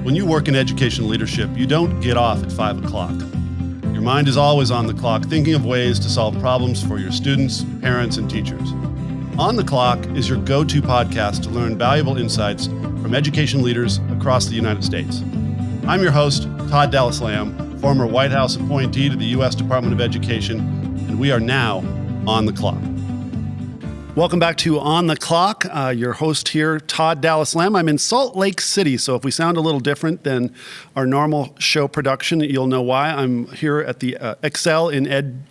When you work in education leadership, you don't get off at 5 o'clock. Your mind is always on the clock, thinking of ways to solve problems for your students, parents, and teachers. On the Clock is your go-to podcast to learn valuable insights from education leaders across the United States. I'm your host, Todd Dallas Lamb, former White House appointee to the U.S. Department of Education, and we are now on the clock. Welcome back to On the Clock. Your host here, Todd Dallas Lamb. I'm in Salt Lake City, so if we sound a little different than our normal show production, you'll know why. I'm here at the ExcelinEd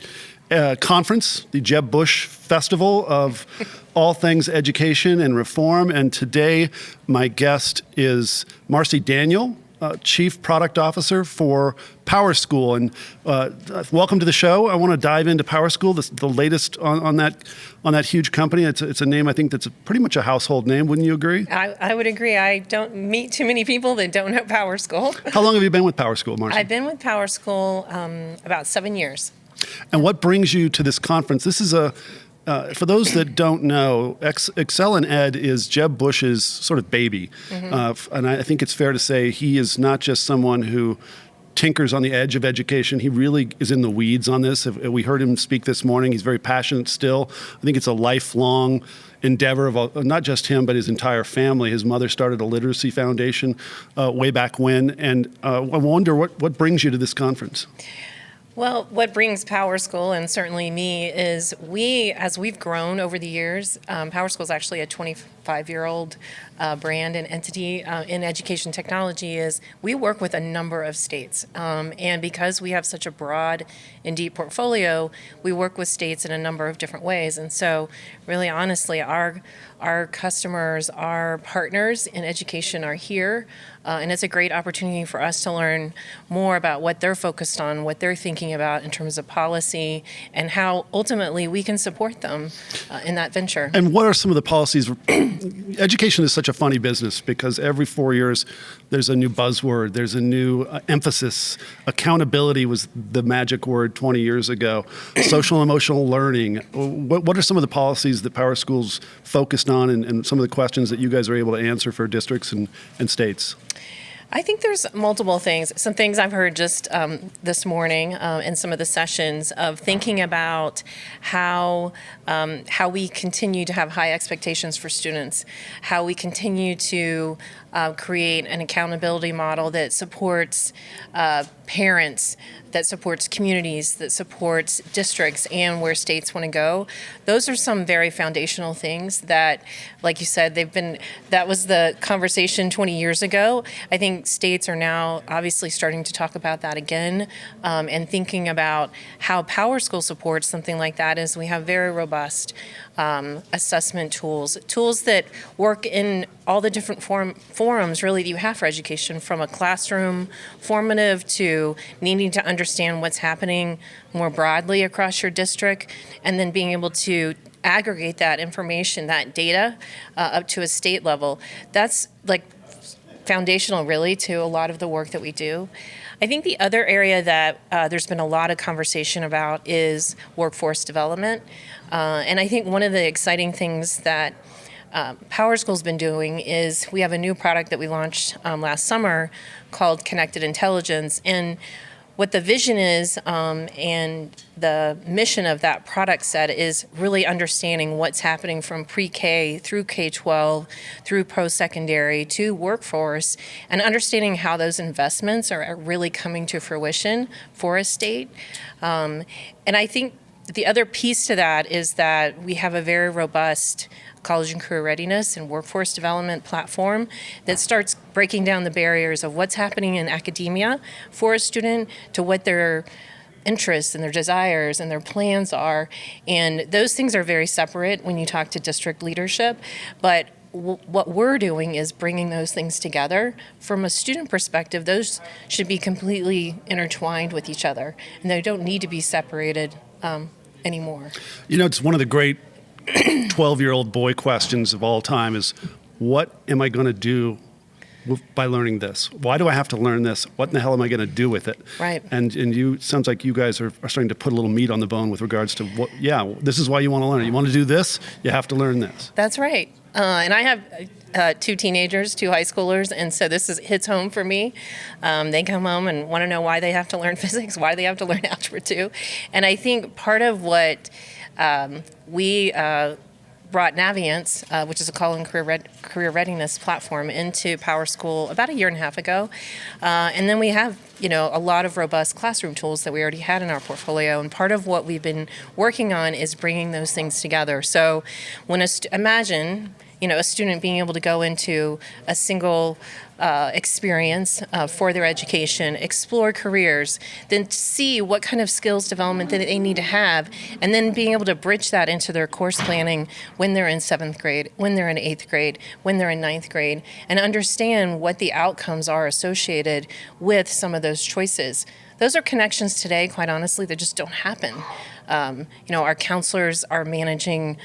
conference, the Jeb Bush Festival of all things education and reform. And today, my guest is Marcy Daniel, Chief Product Officer for PowerSchool. And welcome to the show. I want to dive into PowerSchool, the latest on that huge company. It's a name I think that's pretty much a household name. Wouldn't you agree? I would agree. I don't meet too many people that don't know PowerSchool. How long have you been with PowerSchool, Marcy? I've been with PowerSchool about 7 years. And what brings you to this conference? This is for those that don't know, ExcelinEd is Jeb Bush's sort of baby. Mm-hmm. And I think it's fair to say he is not just someone who tinkers on the edge of education. He really is in the weeds on this. We heard him speak this morning. He's very passionate still. I think it's a lifelong endeavor of not just him, but his entire family. His mother started a literacy foundation way back when. And I wonder what brings you to this conference? Well, what brings PowerSchool, and certainly me, is as we've grown over the years, PowerSchool is actually a 25-year-old brand and entity in education technology. Is we work with a number of states, and because we have such a broad and deep portfolio, we work with states in a number of different ways. And so, really, honestly, our customers, our partners in education are here, and it's a great opportunity for us to learn more about what they're focused on, what they're thinking about in terms of policy, and how ultimately we can support them in that venture. And what are some of the policies? Education is such a funny business because every 4 years there's a new buzzword, there's a new emphasis. Accountability was the magic word 20 years ago. Social emotional learning. What are some of the policies that PowerSchool's focused on and some of the questions that you guys are able to answer for districts and states? I think there's multiple things. Some things I've heard just this morning in some of the sessions of thinking about how we continue to have high expectations for students, how we continue to create an accountability model that supports parents, that supports communities, that supports districts and where states want to go. Those are some very foundational things that, like you said, that was the conversation 20 years ago. I think states are now obviously starting to talk about that again, and thinking about how PowerSchool supports something like that is we have very robust assessment tools that work in all the different forums really that you have for education, from a classroom formative to needing to understand what's happening more broadly across your district, and then being able to aggregate that information, that data, up to a state level. That's like foundational really to a lot of the work that we do. I think the other area that there's been a lot of conversation about is workforce development. And I think one of the exciting things that PowerSchool's been doing is we have a new product that we launched last summer called Connected Intelligence. And what the vision is and the mission of that product set is really understanding what's happening from pre-K through K-12, through post-secondary to workforce, and understanding how those investments are really coming to fruition for a state. And I think the other piece to that is that we have a very robust college and career readiness and workforce development platform that starts breaking down the barriers of what's happening in academia for a student to what their interests and their desires and their plans are. And those things are very separate when you talk to district leadership. But what we're doing is bringing those things together. From a student perspective, those should be completely intertwined with each other, and they don't need to be separated anymore. You know, it's one of the great 12-year-old boy questions of all time is, what am I going to do by learning this? Why do I have to learn this? What in the hell am I going to do with it? Right. And you, sounds like you guys are starting to put a little meat on the bone with regards to this is why you want to learn it. You want to do this, you have to learn this. That's right. And I have two teenagers, two high schoolers, and so hits home for me. They come home and want to know why they have to learn physics, why they have to learn algebra 2. And I think part of what we brought Naviance, which is a college and career readiness platform, into PowerSchool about a year and a half ago. And then we have, a lot of robust classroom tools that we already had in our portfolio. And part of what we've been working on is bringing those things together. So when imagine, a student being able to go into a single experience for their education, explore careers, then see what kind of skills development that they need to have, and then being able to bridge that into their course planning when they're in 7th grade, when they're in 8th grade, when they're in 9th grade, and understand what the outcomes are associated with some of those choices. Those are connections today, quite honestly, that just don't happen. Our counselors are managing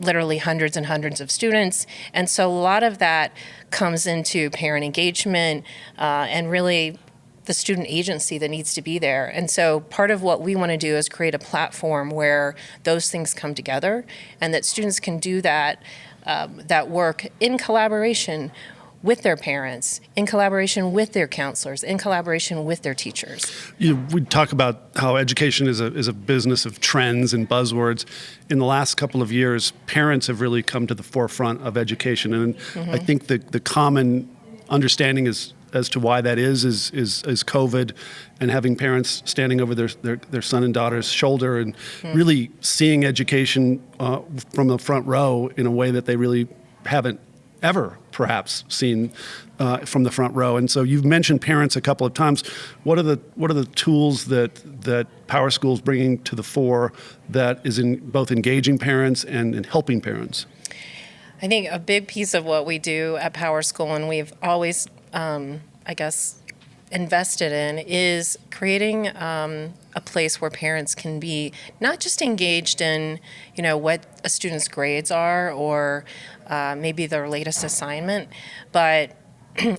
literally hundreds and hundreds of students. And so a lot of that comes into parent engagement and really the student agency that needs to be there. And so part of what we want to do is create a platform where those things come together and that students can do that work in collaboration with their parents, in collaboration with their counselors, in collaboration with their teachers. We talk about how education is a business of trends and buzzwords. In the last couple of years, parents have really come to the forefront of education, and I think the common understanding is as to why that is COVID and having parents standing over their son and daughter's shoulder and really seeing education from the front row in a way that they really haven't ever perhaps seen from the front row. And so you've mentioned parents a couple of times. What are the tools that PowerSchool is bringing to the fore that is in both engaging parents and in helping parents? I think a big piece of what we do at PowerSchool, and we've always, invested in, is creating a place where parents can be not just engaged in, what a student's grades are or maybe their latest assignment, but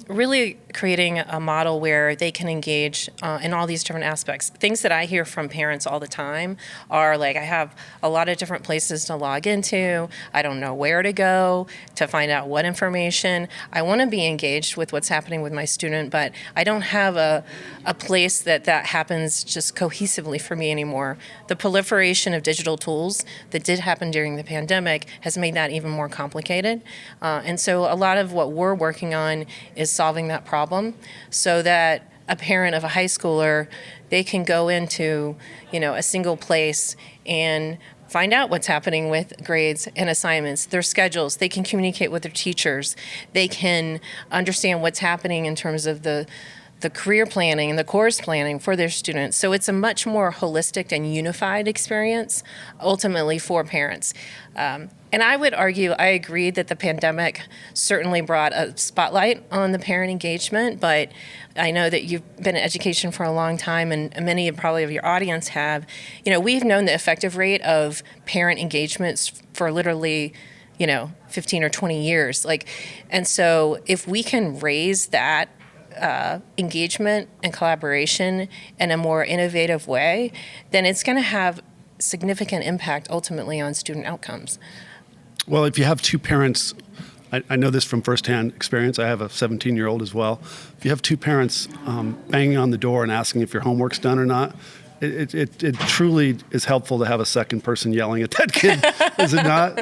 really creating a model where they can engage in all these different aspects. Things that I hear from parents all the time are like, I have a lot of different places to log into. I don't know where to go to find out what information. I want to be engaged with what's happening with my student, but I don't have a place that happens just cohesively for me anymore. The proliferation of digital tools that did happen during the pandemic has made that even more complicated. And so a lot of what we're working on is solving that problem so that a parent of a high schooler, they can go into, a single place and find out what's happening with grades and assignments, their schedules. They can communicate with their teachers. They can understand what's happening in terms of the career planning and the course planning for their students. So it's a much more holistic and unified experience ultimately for parents. And I would argue, I agree that the pandemic certainly brought a spotlight on the parent engagement, but I know that you've been in education for a long time, and many of your audience have. We've known the effective rate of parent engagements for literally 15 or 20 years. And so if we can raise that engagement and collaboration in a more innovative way, then it's going to have significant impact ultimately on student outcomes. Well, if you have two parents, I know this from firsthand experience. I have a 17-year-old as well. If you have two parents banging on the door and asking if your homework's done or not, it truly is helpful to have a second person yelling at that kid, is it not?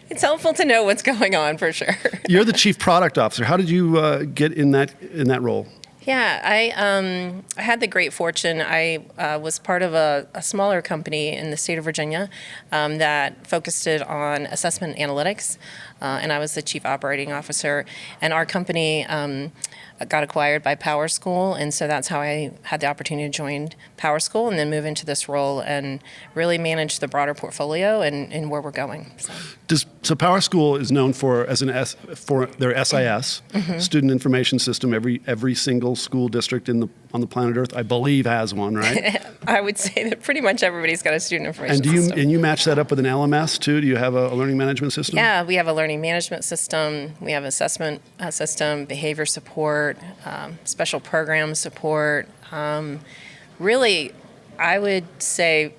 It's helpful to know what's going on, for sure. You're the chief product officer. How did you get in that role? Yeah, I had the great fortune. I was part of a smaller company in the state of Virginia that focused it on assessment analytics, and I was the chief operating officer. And our company got acquired by PowerSchool, and so that's how I had the opportunity to join PowerSchool and then move into this role and really manage the broader portfolio and where we're going. So PowerSchool is known for for their SIS, Student Information System. Every single school district on the planet Earth, I believe, has one, right? I would say that pretty much everybody's got a student information system. And you match that up with an LMS too? Do you have a learning management system? Yeah, we have a learning management system. We have assessment system, behavior support, special program support. Really, I would say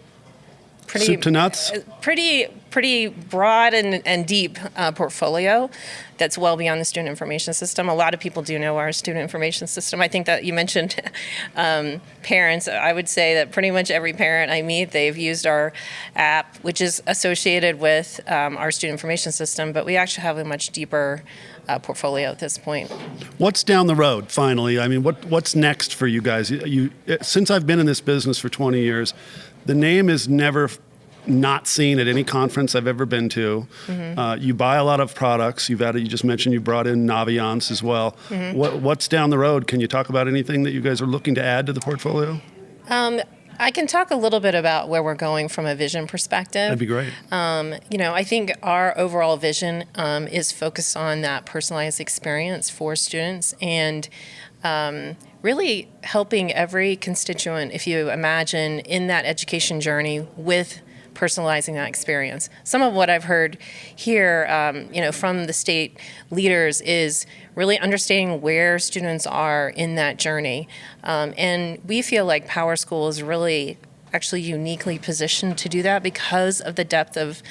pretty soup to nuts. Pretty pretty broad and deep portfolio that's well beyond the student information system. A lot of people do know our student information system. I think that you mentioned parents. I would say that pretty much every parent I meet, they've used our app, which is associated with our student information system, but we actually have a much deeper portfolio at this point. What's down the road, finally? I mean, what's next for you guys? Since I've been in this business for 20 years, the name is never not seen at any conference I've ever been to. You buy a lot of products. You just mentioned you brought in Naviance as well. What's down the road? Can you talk about anything that you guys are looking to add to the portfolio? I can talk a little bit about where we're going from a vision perspective. That'd be great. I think our overall vision is focused on that personalized experience for students and really helping every constituent, if you imagine, in that education journey with personalizing that experience. Some of what I've heard here, from the state leaders is really understanding where students are in that journey. And we feel like PowerSchool is really actually uniquely positioned to do that because of the depth of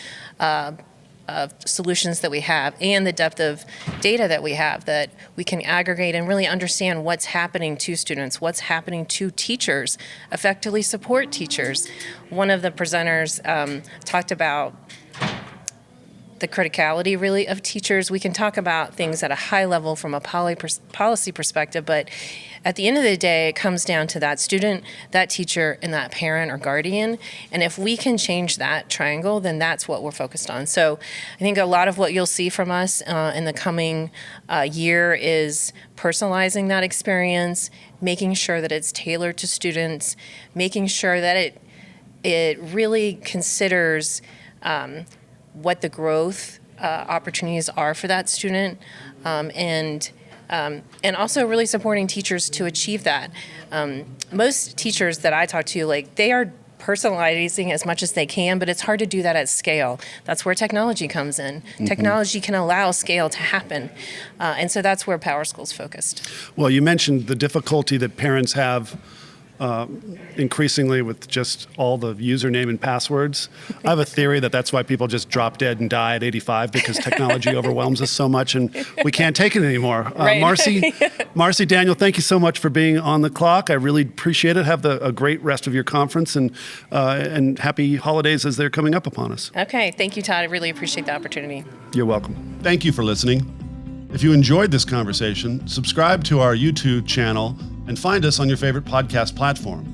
solutions that we have and the depth of data that we have that we can aggregate and really understand what's happening to students, what's happening to teachers, effectively support teachers. One of the presenters talked about the criticality really of teachers. We can talk about things at a high level from a policy perspective, but at the end of the day, it comes down to that student, that teacher, and that parent or guardian. And if we can change that triangle, then that's what we're focused on. So I think a lot of what you'll see from us in the coming year is personalizing that experience, making sure that it's tailored to students, making sure that it really considers what the growth opportunities are for that student, and also really supporting teachers to achieve that. Most teachers that I talk to, they are personalizing as much as they can, but it's hard to do that at scale. That's where technology comes in. Technology can allow scale to happen, and so that's where PowerSchool's focused. Well, you mentioned the difficulty that parents have increasingly with just all the username and passwords. I have a theory that that's why people just drop dead and die at 85 because technology overwhelms us so much and we can't take it anymore. Right. Marcy Daniel, thank you so much for being on the clock. I really appreciate it. Have a great rest of your conference and happy holidays as they're coming up upon us. Okay, thank you, Todd. I really appreciate the opportunity. You're welcome. Thank you for listening. If you enjoyed this conversation, subscribe to our YouTube channel and find us on your favorite podcast platform.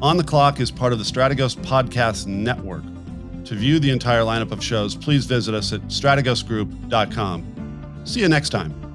On the Clock is part of the Strategos Podcast Network. To view the entire lineup of shows, please visit us at strategosgroup.com. See you next time.